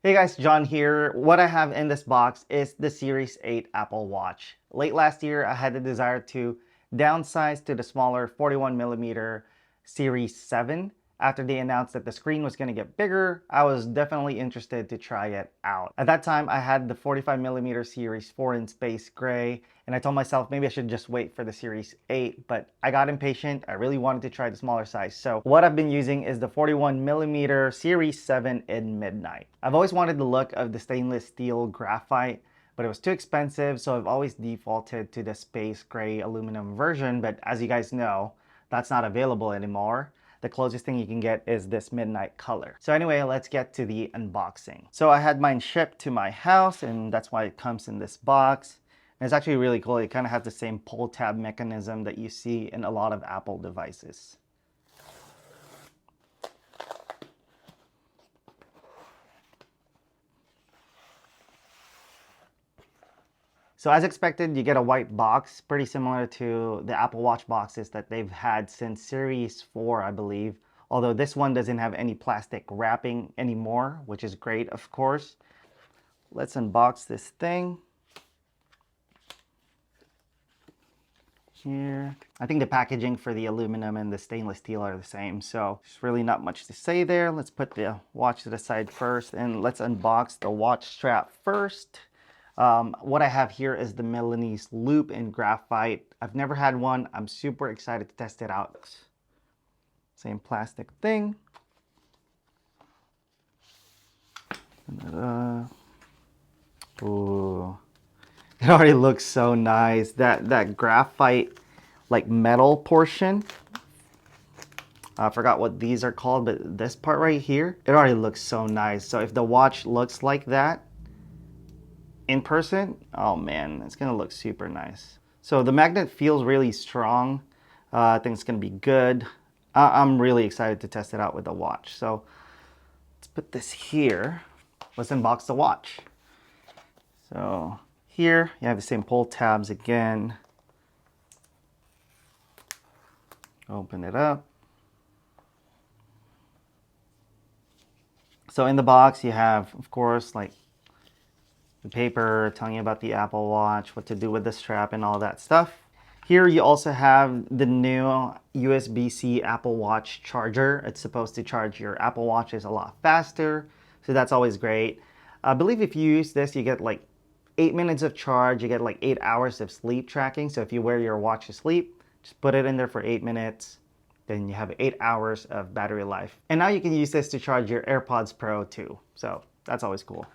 Hey guys, John here. What I have in this box is the Series 8 Apple Watch. Late last year, I had the desire to downsize to the smaller 41mm Series 7. After they announced that the screen was going to get bigger, I was definitely interested to try it out. At that time, I had the 45mm Series 4 in space gray, and I told myself maybe I should just wait for the Series 8, but I got impatient. I really wanted to try the smaller size. So what I've been using is the 41mm Series 7 in Midnight. I've always wanted the look of the stainless steel graphite, but it was too expensive, so I've always defaulted to the space gray aluminum version, but as you guys know, that's not available anymore. The closest thing you can get is this midnight color. So anyway, let's get to the unboxing. So I had mine shipped to my house, and that's why it comes in this box. And it's actually really cool. It kind of has the same pull tab mechanism that you see in a lot of Apple devices. So as expected, you get a white box, pretty similar to the Apple Watch boxes that they've had since Series 4, I believe. Although this one doesn't have any plastic wrapping anymore, which is great, of course. Let's unbox this thing. Here. I think the packaging for the aluminum and the stainless steel are the same, so there's really not much to say there. Let's put the watch to the side first, and let's unbox the watch strap first. What I have here is the Milanese Loop in graphite. I've never had one. I'm super excited to test it out. Same plastic thing. Ooh, it already looks so nice. That graphite like metal portion. I forgot what these are called, but this part right here, it already looks so nice. So if the watch looks like that in person, oh man, it's gonna look super nice. So the magnet feels really strong. I think it's gonna be good. I'm really excited to test it out with the watch. So let's put this here. Let's unbox the watch. So here you have the same pull tabs again. Open it up. So in the box you have, of course, like the paper telling you about the Apple Watch, what to do with the strap and all that stuff. Here you also have the new USB-C Apple Watch charger. It's supposed to charge your Apple Watches a lot faster, so that's always great. I believe if you use this, you get like 8 minutes of charge, you get like 8 hours of sleep tracking. So if you wear your watch to sleep, just put it in there for 8 minutes, then you have 8 hours of battery life. And now you can use this to charge your AirPods Pro too, so that's always cool.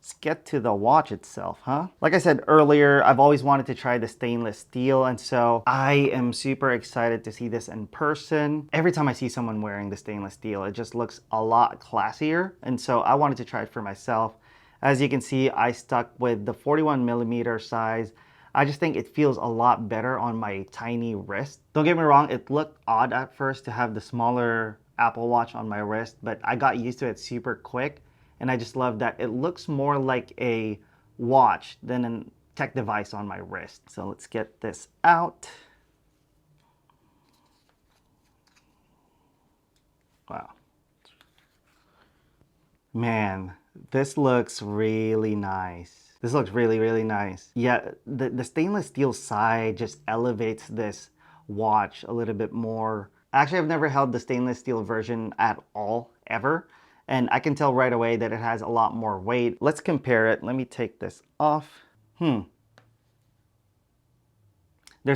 Let's get to the watch itself, huh? Like I said earlier, I've always wanted to try the stainless steel, and so I am super excited to see this in person. Every time I see someone wearing the stainless steel, it just looks a lot classier, and so I wanted to try it for myself. As you can see, I stuck with the 41mm size. I just think it feels a lot better on my tiny wrist. Don't get me wrong, it looked odd at first to have the smaller Apple Watch on my wrist, but I got used to it super quick. And I just love that it looks more like a watch than a tech device on my wrist. So let's get this out. Wow. Man, this looks really nice. This looks really, really nice. Yeah, the stainless steel side just elevates this watch a little bit more. Actually, I've never held the stainless steel version at all, ever. And I can tell right away that it has a lot more weight. Let's compare it. Let me take this off. There's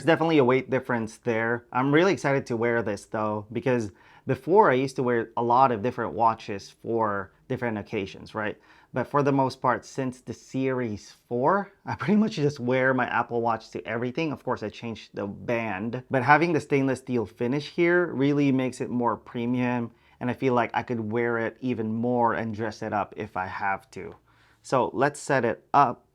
definitely a weight difference there. I'm really excited to wear this though, because before I used to wear a lot of different watches for different occasions, right? But for the most part, since the Series 4, I pretty much just wear my Apple Watch to everything. Of course, I changed the band, but having the stainless steel finish here really makes it more premium. And I feel like I could wear it even more and dress it up if I have to. So let's set it up.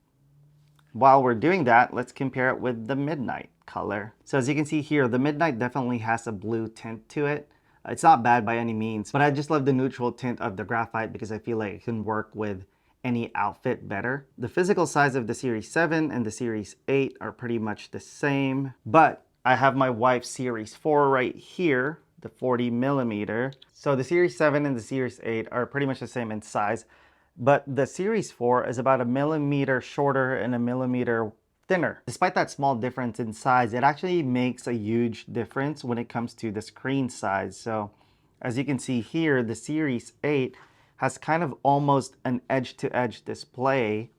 While we're doing that, let's compare it with the midnight color. So as you can see here, the midnight definitely has a blue tint to it. It's not bad by any means, but I just love the neutral tint of the graphite because I feel like it can work with any outfit better. The physical size of the Series 7 and the Series 8 are pretty much the same, but I have my wife's Series 4 right here, the 40mm. So the Series 7 and the Series 8 are pretty much the same in size. but the Series 4 is about a millimeter shorter and a millimeter thinner. Despite that small difference in size, it actually makes a huge difference when it comes to the screen size. So as you can see here, the Series 8 has kind of almost an edge-to-edge display,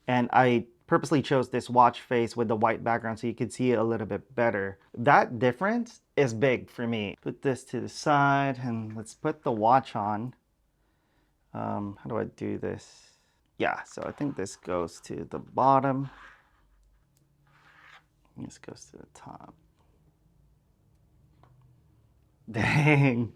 and I purposely chose this watch face with the white background so you can see it a little bit better. That difference is big for me. Put this to the side and let's put the watch on. How do I do this? Yeah, so I think this goes to the bottom. This goes to the top. Dang.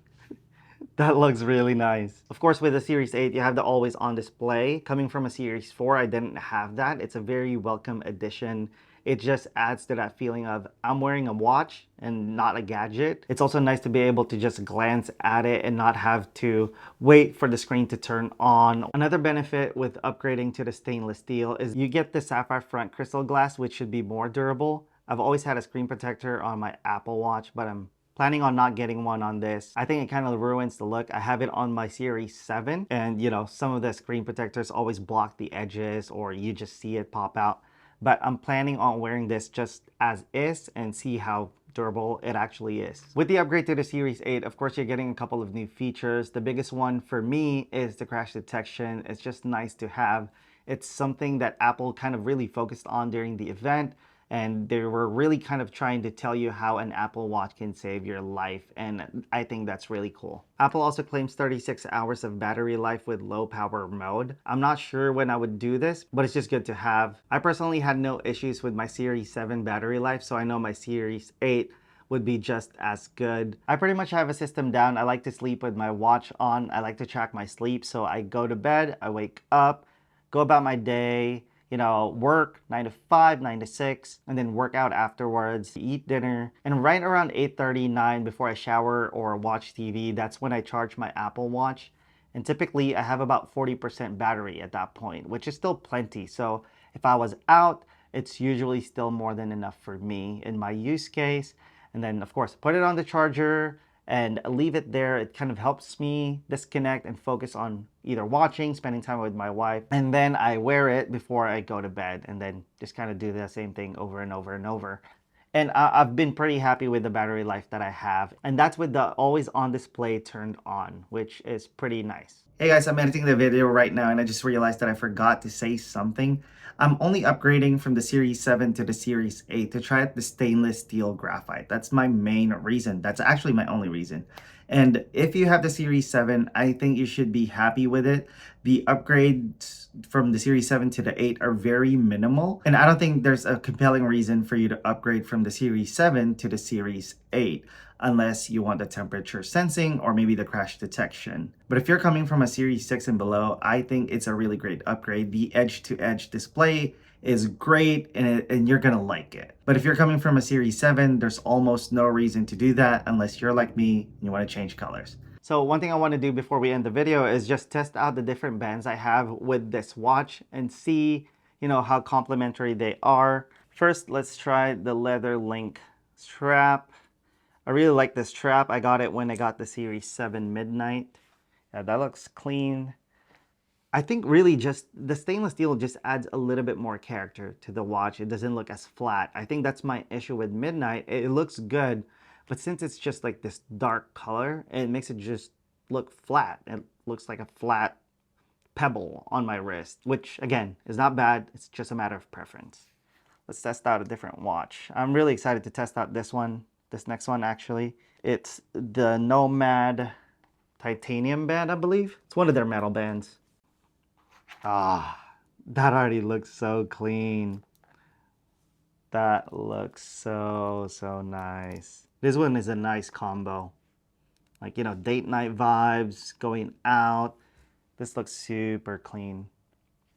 That looks really nice. Of course, with the Series 8, you have the always on display. Coming from a Series 4, I didn't have that. It's a very welcome addition. It just adds to that feeling of I'm wearing a watch and not a gadget. It's also nice to be able to just glance at it and not have to wait for the screen to turn on. Another benefit with upgrading to the stainless steel is you get the sapphire front crystal glass, which should be more durable. I've always had a screen protector on my Apple Watch, but I'm planning on not getting one on this. I think it kind of ruins the look. I have it on my Series 7 and you know, some of the screen protectors always block the edges or you just see it pop out. But I'm planning on wearing this just as is and see how durable it actually is. With the upgrade to the Series 8, of course, you're getting a couple of new features. The biggest one for me is the crash detection. It's just nice to have. It's something that Apple kind of really focused on during the event, and they were really kind of trying to tell you how an Apple Watch can save your life, and I think that's really cool. Apple also claims 36 hours of battery life with low power mode. I'm not sure when I would do this, but it's just good to have. I personally had no issues with my Series 7 battery life, so I know my Series 8 would be just as good. I pretty much have a system down. I like to sleep with my watch on. I like to track my sleep, so I go to bed, I wake up, go about my day, you know, work 9 to 5, 9 to 6, and then work out afterwards, eat dinner. And right around 8:30, 9, before I shower or watch TV, that's when I charge my Apple Watch. And typically I have about 40% battery at that point, which is still plenty. So if I was out, it's usually still more than enough for me in my use case. And then of course, put it on the charger and leave it there. It kind of helps me disconnect and focus on either watching, spending time with my wife, and then I wear it before I go to bed and then just kind of do the same thing over and over and over. And I've been pretty happy with the battery life that I have. And that's with the always on display turned on, which is pretty nice. Hey guys, I'm editing the video right now and I just realized that I forgot to say something. I'm only upgrading from the Series 7 to the Series 8 to try out the stainless steel graphite. That's my main reason. That's actually my only reason. And if you have the Series 7, I think you should be happy with it. The upgrades from the Series 7 to the 8 are very minimal. And I don't think there's a compelling reason for you to upgrade from the Series 7 to the Series 8 unless you want the temperature sensing or maybe the crash detection. But if you're coming from a Series 6 and below, I think it's a really great upgrade. The edge-to-edge display is great and you're gonna like it. But if you're coming from a Series 7, there's almost no reason to do that unless you're like me and you want to change colors. So one thing I want to do before we end the video is just test out the different bands I have with this watch and see, you know, how complementary they are. First, let's try the leather link strap. I really like this strap. I got it when I got the Series 7 Midnight. Yeah, that looks clean. I think really just the stainless steel just adds a little bit more character to the watch. It doesn't look as flat. I think that's my issue with Midnight. It looks good, but since it's just like this dark color, it makes it just look flat. It looks like a flat pebble on my wrist, which again is not bad. It's just a matter of preference. Let's test out a different watch. I'm really excited to test out this one, this next one actually. It's the Nomad titanium band, I believe. It's one of their metal bands. Ah, that already looks so clean. That looks so nice. This one is a nice combo. Like, you know, date night vibes, going out. This looks super clean.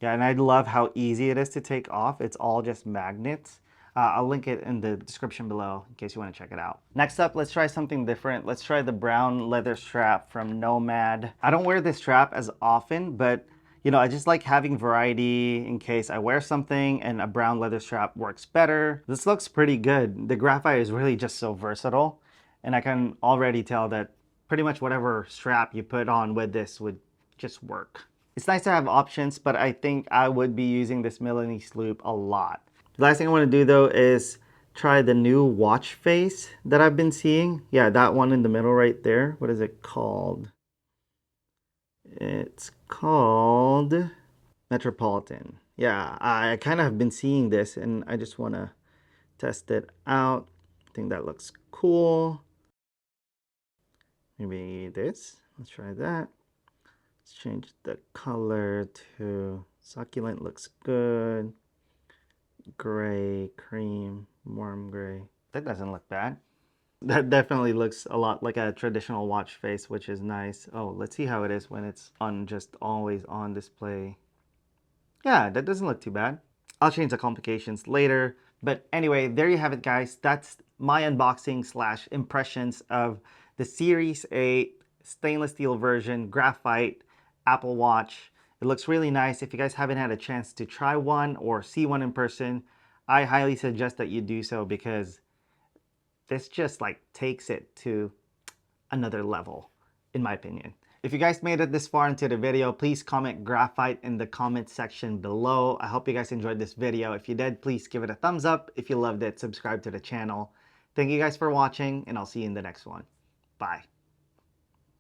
Yeah, and I love how easy it is to take off. It's all just magnets. I'll link it in the description below in case you want to check it out. Next up, let's try something different. Let's try the brown leather strap from Nomad. I don't wear this strap as often, but you know, I just like having variety in case I wear something and a brown leather strap works better. This looks pretty good. The graphite is really just so versatile, and I can already tell that pretty much whatever strap you put on with this would just work. It's nice to have options, but I think I would be using this Milanese Loop a lot. The last thing I want to do though is try the new watch face that I've been seeing. Yeah, that one in the middle right there. What is it called? It's called Metropolitan. Yeah, I kind of have been seeing this and I just want to test it out. I think that looks cool. Maybe this. Let's try that. Let's change the color to succulent. Looks good. Gray, cream, warm gray. That doesn't look bad. That definitely looks a lot like a traditional watch face, which is nice. Oh, let's see how it is when it's on just always on display. Yeah, that doesn't look too bad. I'll change the complications later. But anyway, there you have it, guys. That's my unboxing slash impressions of the Series 8 stainless steel version graphite Apple Watch. It looks really nice. If you guys haven't had a chance to try one or see one in person, I highly suggest that you do so because this just like takes it to another level, in my opinion. If you guys made it this far into the video, please comment graphite in the comment section below. I hope you guys enjoyed this video. If you did, please give it a thumbs up. If you loved it, subscribe to the channel. Thank you guys for watching, and I'll see you in the next one. Bye.